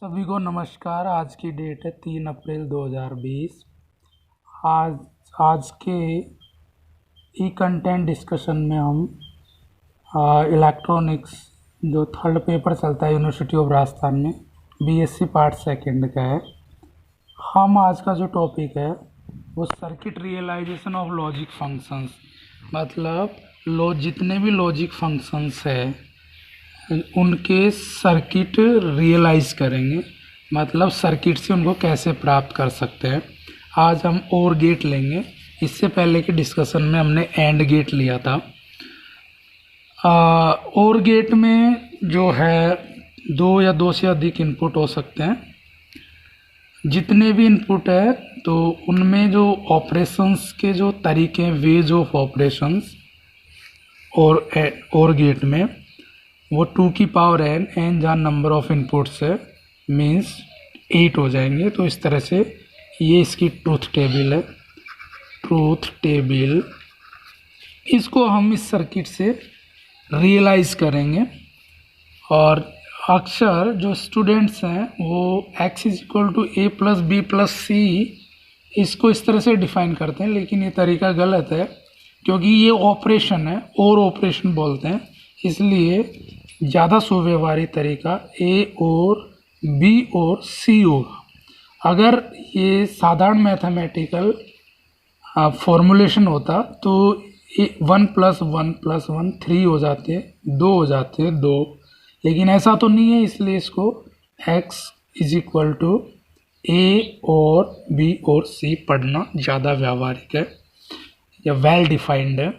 सभी को नमस्कार। आज की डेट है 3 अप्रैल 2020। आज आज के ई कंटेंट डिस्कशन में हम इलेक्ट्रॉनिक्स जो थर्ड पेपर चलता है यूनिवर्सिटी ऑफ राजस्थान में बीएससी पार्ट सेकंड का है। हम आज का जो टॉपिक है वो circuit realization of logic functions, मतलब जितने भी लॉजिक फंक्शंस है उनके सर्किट रियलाइज करेंगे, मतलब सर्किट से उनको कैसे प्राप्त कर सकते हैं। आज हम और गेट लेंगे। इससे पहले के डिस्कशन में हमने एंड गेट लिया था। और गेट में जो है दो या दो से अधिक इनपुट हो सकते हैं। जितने भी इनपुट है तो उनमें जो ऑपरेशंस के जो तरीके हैं, वेज ऑफ ऑपरेशंस और गेट में वो 2 की पावर n जहाँ नंबर ऑफ इनपुट्स है मीन्स 8 हो जाएंगे। तो इस तरह से ये इसकी ट्रूथ टेबल है। ट्रूथ टेबल इसको हम इस सर्किट से रियलाइज करेंगे। और अक्सर जो स्टूडेंट्स हैं वो x = a + b + c इसको इस तरह से डिफाइन करते हैं, लेकिन ये तरीका गलत है क्योंकि ये ऑपरेशन है और ऑपरेशन बोलते हैं, इसलिए ज़्यादा सुव्यवहारी तरीका a और b और c होगा। अगर ये साधारण मैथमेटिकल फॉर्मूलेशन होता तो 1 + 1 + 1 3 हो जाते, 2 हो जाते 2, लेकिन ऐसा तो नहीं है, इसलिए इसको x = a और b और c पढ़ना ज़्यादा व्यावहारिक है या वेल डिफाइंड है।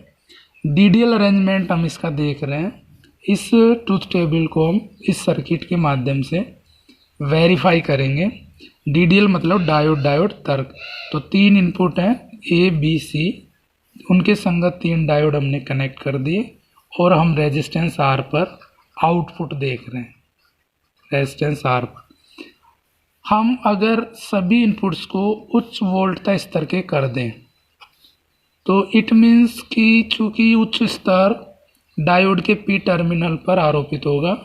DDL अरेंजमेंट हम इसका देख रहे हैं। इस ट्रूथ टेबल को हम इस सर्किट के माध्यम से वेरीफाई करेंगे। DDL मतलब डायोड तर्क। तो 3 इनपुट हैं A B C, उनके संगत 3 डायोड हमने कनेक्ट कर दिए और हम रेजिस्टेंस R पर आउटपुट देख रहे हैं। रेजिस्टेंस R पर हम अगर सभी इनपुट्स को उच्च वोल्टता स्तर के कर दें तो इट मीन्स कि चूँकि उच्च स्तर डायोड के P टर्मिनल पर आरोपित होगा,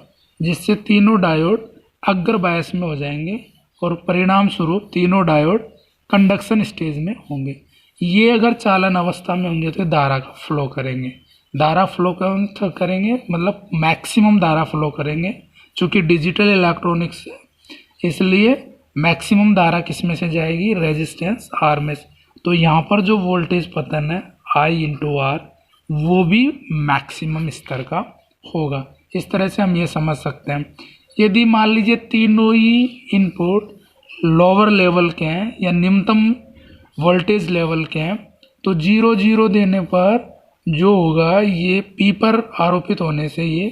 जिससे तीनों डायोड अग्र बायस में हो जाएंगे और परिणाम स्वरूप तीनों डायोड कंडक्शन स्टेज में होंगे। ये अगर चालन अवस्था में होंगे तो धारा का फ्लो करेंगे। धारा फ्लो करेंगे मतलब मैक्सिमम धारा फ्लो करेंगे। चूँकि डिजिटल इलेक्ट्रॉनिक्स है इसलिए मैक्सिमम धारा किस में से जाएगी, रेजिस्टेंस R में से। तो यहाँ पर जो वोल्टेज पतन है I × R वो भी मैक्सिमम स्तर का होगा। इस तरह से हम ये समझ सकते हैं। यदि मान लीजिए तीनों ही इनपुट लोअर लेवल के हैं या निम्नतम वोल्टेज लेवल के हैं तो 0 0 देने पर जो होगा ये P पर आरोपित होने से ये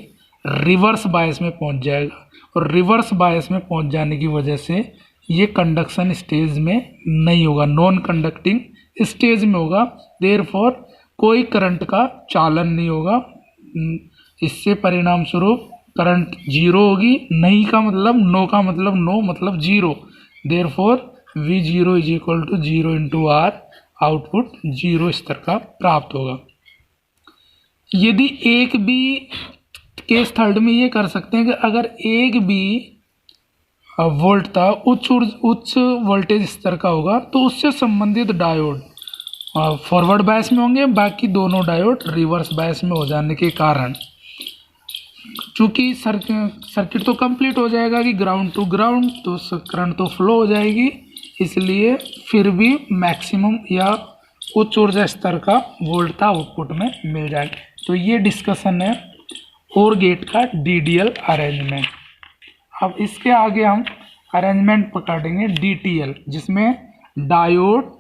रिवर्स बायस में पहुंच जाएगा, और रिवर्स बायस में पहुंच जाने की वजह से ये कंडक्शन स्टेज में नहीं होगा, नॉन कंडक्टिंग स्टेज में होगा। देयरफॉर कोई करंट का चालन नहीं होगा। इससे परिणाम स्वरूप करंट 0 होगी। नहीं का मतलब नो, का मतलब नो मतलब 0। देयरफॉर V0 = 0 × R, आउटपुट 0 स्तर का प्राप्त होगा। यदि एक भी केस थर्ड में ये कर सकते हैं कि अगर एक भी वोल्टता उच्च वोल्टेज स्तर का होगा तो उससे संबंधित डायोड फॉरवर्ड बायस में होंगे, बाकी दोनों डायोड रिवर्स बायस में हो जाने के कारण चूँकि सर्किट तो कंप्लीट हो जाएगा कि ग्राउंड टू ग्राउंड, तो करंट तो फ्लो हो जाएगी, इसलिए फिर भी मैक्सिमम या उच्च ऊर्जा स्तर का वोल्टता आउटपुट में मिल जाएगा। तो ये डिस्कशन है और गेट का DDL अरेंजमेंट। अब इसके आगे हम अरेंजमेंट पकड़ेंगे DTL, जिसमें डायोड,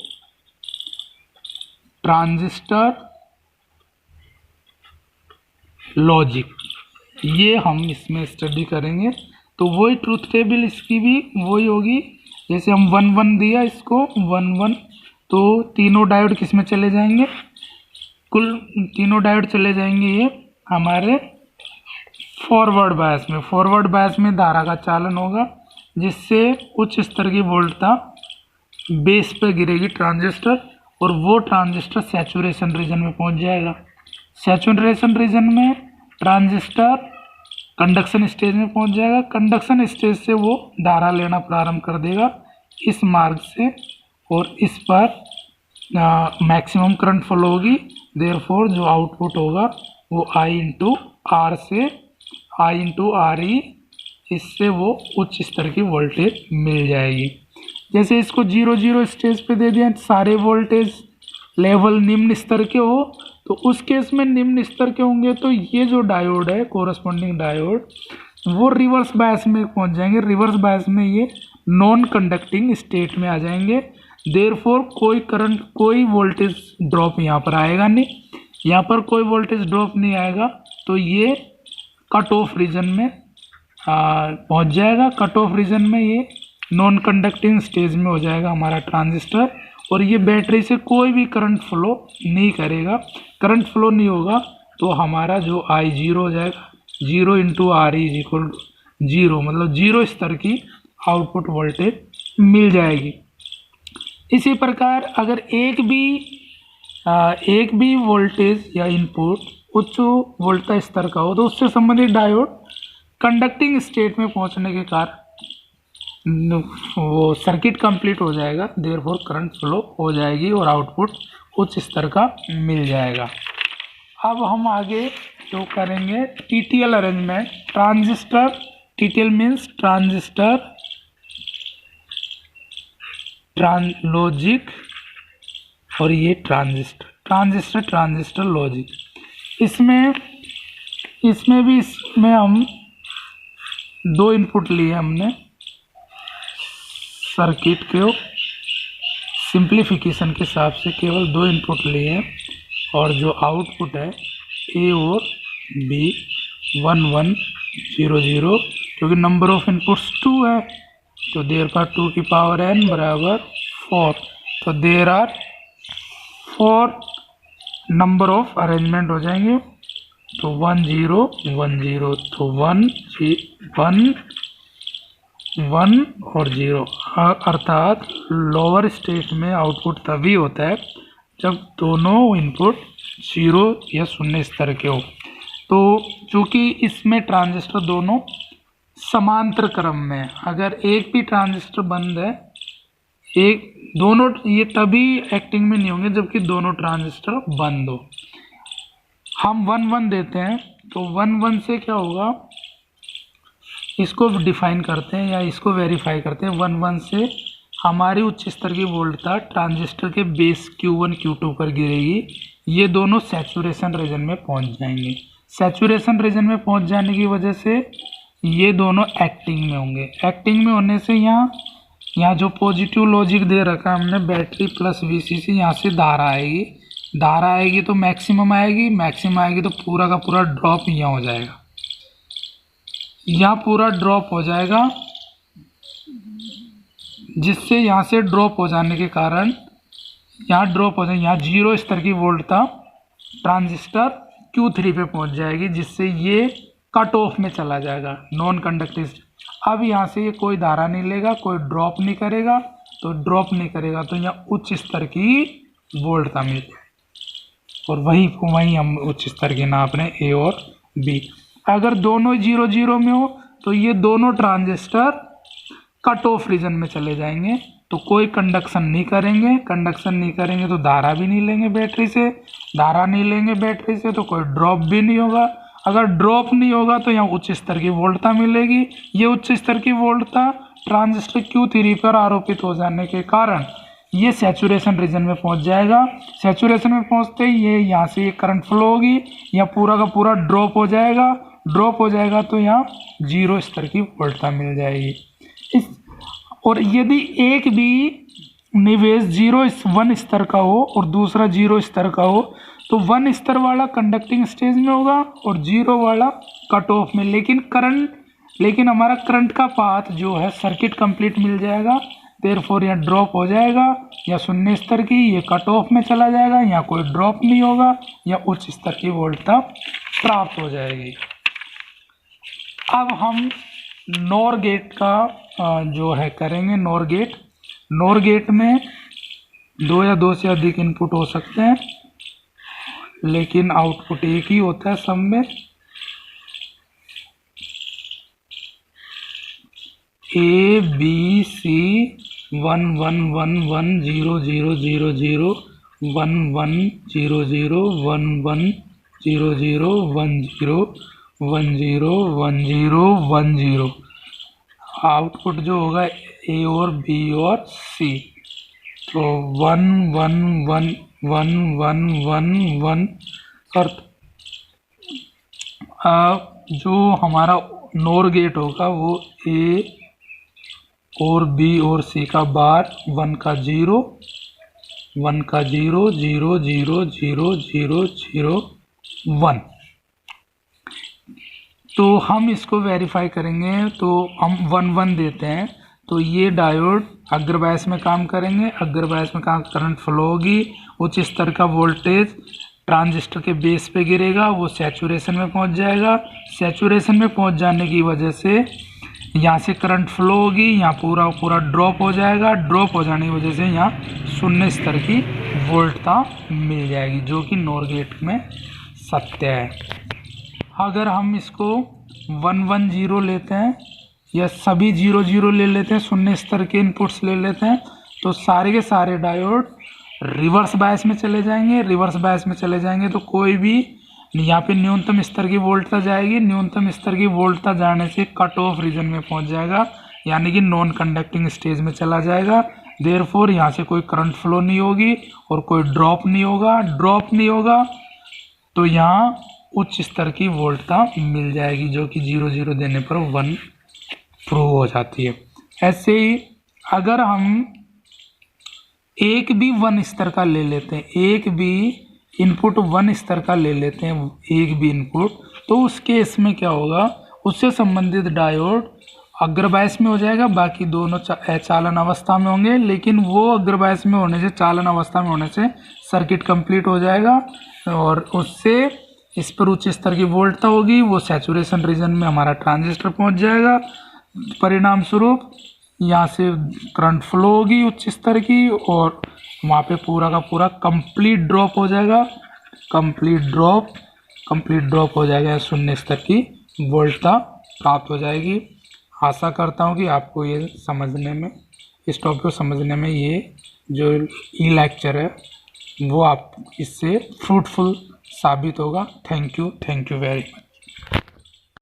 ट्रांजिस्टर, लॉजिक, ये हम इसमें स्टडी करेंगे। तो वही ट्रूथ टेबल इसकी भी वही होगी। जैसे हम 1 1 दिया इसको 1 1, तो तीनों डायोड किस में चले जाएंगे, कुल तीनों डायोड चले जाएंगे ये हमारे फॉरवर्ड बायस में। फॉरवर्ड बायस में धारा का चालन होगा जिससे उच्च स्तर की वोल्टता बेस पे गिरेगी ट्रांजिस्टर, और वो ट्रांजिस्टर सैचुरेशन रीजन में पहुंच जाएगा। सैचुरेशन रीजन में ट्रांजिस्टर कंडक्शन स्टेज में पहुंच जाएगा। कंडक्शन स्टेज से वो धारा लेना प्रारंभ कर देगा इस मार्ग से, और इस पर मैक्सिमम करंट फ्लो होगी। देयरफॉर जो आउटपुट होगा वो I इंटू आर से I इंटू आर ई, इससे वो उच्च स्तर की वोल्टेज मिल जाएगी। जैसे इसको 0 स्टेज पे दे दिया, सारे वोल्टेज लेवल निम्न स्तर के हो, तो उस केस में निम्न स्तर के होंगे तो ये जो डायोड है कोरस्पॉन्डिंग डायोड वो रिवर्स बायस में पहुंच जाएंगे। रिवर्स बायस में ये नॉन कंडक्टिंग स्टेट में आ जाएंगे। देयरफॉर कोई करंट, कोई वोल्टेज ड्रॉप यहाँ पर आएगा नहीं, यहाँ पर कोई वोल्टेज ड्रॉप नहीं आएगा, तो ये कट ऑफ रीजन में पहुंच जाएगा। कट ऑफ रीजन में ये नॉन कंडक्टिंग स्टेज में हो जाएगा हमारा ट्रांजिस्टर, और ये बैटरी से कोई भी करंट फ्लो नहीं करेगा। करंट फ्लो नहीं होगा तो हमारा जो I0 हो जाएगा 0 into R E equal to 0, मतलब 0 स्तर की आउटपुट वोल्टेज मिल जाएगी। इसी प्रकार अगर एक भी वोल्टेज या इनपुट उच्च वोल्टेज स्तर का हो तो उससे संबंधित डायोड कंडक्टिंग स्टेट में पहुंचने के कारण वो सर्किट कंप्लीट हो जाएगा। देयरफॉर करंट फ्लो हो जाएगी और आउटपुट उच्च स्तर का मिल जाएगा। अब हम आगे जो करेंगे TTL arrangement. Transistor, TTL means transistor logic, और ये ट्रांजिस्टर लॉजिक। इसमें हम दो इनपुट लिए हमने सर्किट के सिंप्लीफिकेशन के हिसाब से, केवल दो इनपुट लिए हैं, और जो आउटपुट है A और B 1 1 0 0, क्योंकि नंबर ऑफ इनपुट्स 2 है तो देयर पर 2 की पावर n बराबर 4, तो there are 4 number of arrangement हो जाएंगे। तो 1 0 1 0, तो 1 1 और 0, अर्थात लोअर स्टेट में आउटपुट तभी होता है जब दोनों इनपुट 0 या 0 स्तर के हो। तो चूँकि इसमें ट्रांजिस्टर दोनों समांतर क्रम में है, अगर एक भी ट्रांजिस्टर बंद है, दोनों ये तभी एक्टिंग में नहीं होंगे जबकि दोनों ट्रांजिस्टर बंद हो। हम 1 1 देते हैं तो 1 1 से क्या होगा, इसको डिफाइन करते हैं या इसको वेरीफाई करते हैं। 1 1 से हमारी उच्च स्तर की वोल्टता ट्रांजिस्टर के बेस Q1 Q2 पर गिरेगी। ये दोनों सैचुरेशन रीजन में पहुंच जाएंगे। सैचुरेशन रीजन में पहुंच जाने की वजह से ये दोनों एक्टिंग में होंगे। एक्टिंग में होने से यहाँ जो पॉजिटिव लॉजिक दे रखा है हमने बैटरी प्लस VCC, यहाँ से धारा आएगी तो मैक्सिमम आएगी तो पूरा का पूरा ड्रॉप यहाँ हो जाएगा, यहाँ पूरा ड्रॉप हो जाएगा, जिससे यहाँ से ड्रॉप हो जाने के कारण यहाँ ड्रॉप हो जाएगी, यहाँ 0 स्तर की वोल्टता ट्रांजिस्टर Q3 पे पहुँच जाएगी, जिससे ये कट ऑफ में चला जाएगा, नॉन कंडक्टिव। अब यहाँ से ये कोई धारा नहीं लेगा, कोई ड्रॉप नहीं करेगा, तो यहाँ उच्च स्तर की वोल्टता मिल जाएगी, और वही हम उच्च स्तर के नाप रहे हैं A और B। अगर दोनों 0 0 में हो तो ये दोनों ट्रांजिस्टर कट ऑफ रीजन में चले जाएंगे, तो कोई कंडक्शन नहीं करेंगे तो धारा भी नहीं लेंगे बैटरी से, तो कोई ड्रॉप भी नहीं होगा। अगर ड्रॉप नहीं होगा तो यहाँ उच्च स्तर की वोल्टता मिलेगी। ये उच्च स्तर की वोल्टता ट्रांजिस्टर Q3 पर आरोपित हो जाने के कारण ये सैचुरेशन रीजन में पहुंच जाएगा। सैचुरेशन में पहुंचते ही ये यहाँ से ये करंट फ्लो होगी, यहाँ पूरा का पूरा ड्रॉप हो जाएगा तो यहाँ 0 स्तर की वोल्टता मिल जाएगी। और यदि एक भी निवेश 1 स्तर का हो और दूसरा 0 स्तर का हो तो 1 स्तर वाला कंडक्टिंग स्टेज में होगा और 0 वाला कट ऑफ में, लेकिन हमारा करंट का पाथ जो है सर्किट कंप्लीट मिल जाएगा। देयरफॉर यहाँ ड्रॉप हो जाएगा, या 0 स्तर की ये कट ऑफ में चला जाएगा, यहाँ कोई ड्रॉप नहीं होगा, या उच्च स्तर की वोल्टता प्राप्त हो जाएगी। अब हम नॉर गेट का जो है करेंगे। नॉर गेट में 2 या 2 से अधिक इनपुट हो सकते हैं, लेकिन आउटपुट एक ही होता है सब में। A B C 1 1 1 1 0 0 0 0 1 1 0 0 1 1 0 0 1 0 1 0 1 0 1 0। आउटपुट जो होगा ए और बी और सी। तो 1 1 1 1 1 1 1 और जो हमारा नोर गेट होगा वो ए और बी और सी का बार 1 का 0 1 का 0 0 0 0 0 0 1। तो हम इसको वेरीफाई करेंगे तो हम 1 1 देते हैं तो ये डायोड अग्रबायस में काम करेंगे, अग्रबायस में काम करंट फ्लो होगी, उच्च स्तर का वोल्टेज ट्रांजिस्टर के बेस पे गिरेगा, वो सैचुरेशन में पहुंच जाएगा। सैचुरेशन में पहुंच जाने की वजह से यहाँ से करंट फ्लो होगी, यहाँ पूरा ड्रॉप हो जाएगा, ड्रॉप हो जाने की वजह से यहाँ शून्य स्तर की वोल्टता मिल जाएगी, जो कि नोर गेट में सत्य है। अगर हम इसको 1 1 0 लेते हैं या सभी 0 0 ले लेते हैं, शून्य स्तर के इनपुट्स ले लेते हैं, तो सारे के सारे डायोड रिवर्स बायस में चले जाएंगे। रिवर्स बायस में चले जाएंगे तो कोई भी यहाँ पे न्यूनतम स्तर की वोल्टता जाएगी, न्यूनतम स्तर की वोल्टता जाने से कट ऑफ रीजन में पहुंच जाएगा, यानी कि नॉन कंडक्टिंग स्टेज में चला जाएगा। देयरफॉर यहाँ से कोई करंट फ्लो नहीं होगी और कोई ड्रॉप नहीं होगा। ड्रॉप नहीं होगा तो यहाँ उच्च स्तर की वोल्टता मिल जाएगी, जो कि 0 0 देने पर 1 प्रूव हो जाती है। ऐसे ही अगर हम एक भी 1 स्तर का ले लेते हैं, एक भी इनपुट 1 स्तर का ले लेते हैं, एक भी इनपुट, तो उस केस में क्या होगा, उससे संबंधित डायोड अग्रबायस में हो जाएगा, बाकी दोनों चालन अवस्था में होंगे। लेकिन वो अग्रबायस में होने से, चालन अवस्था में होने से सर्किट कंप्लीट हो जाएगा और उससे इस पर उच्च स्तर की वोल्टता होगी, वो सैचुरेशन रीजन में हमारा ट्रांजिस्टर पहुंच जाएगा। परिणाम स्वरूप यहाँ से करंट फ्लो होगी उच्च स्तर की और वहाँ पे पूरा का पूरा कंप्लीट ड्रॉप हो जाएगा, कंप्लीट ड्रॉप हो जाएगा, शून्य स्तर की वोल्टता प्राप्त हो जाएगी। आशा करता हूँ कि आपको ये समझने में, इस टॉपिक को समझने में ये जो ई लेक्चर है वो आप इससे फ्रूटफुल साबित होगा। Thank you very much.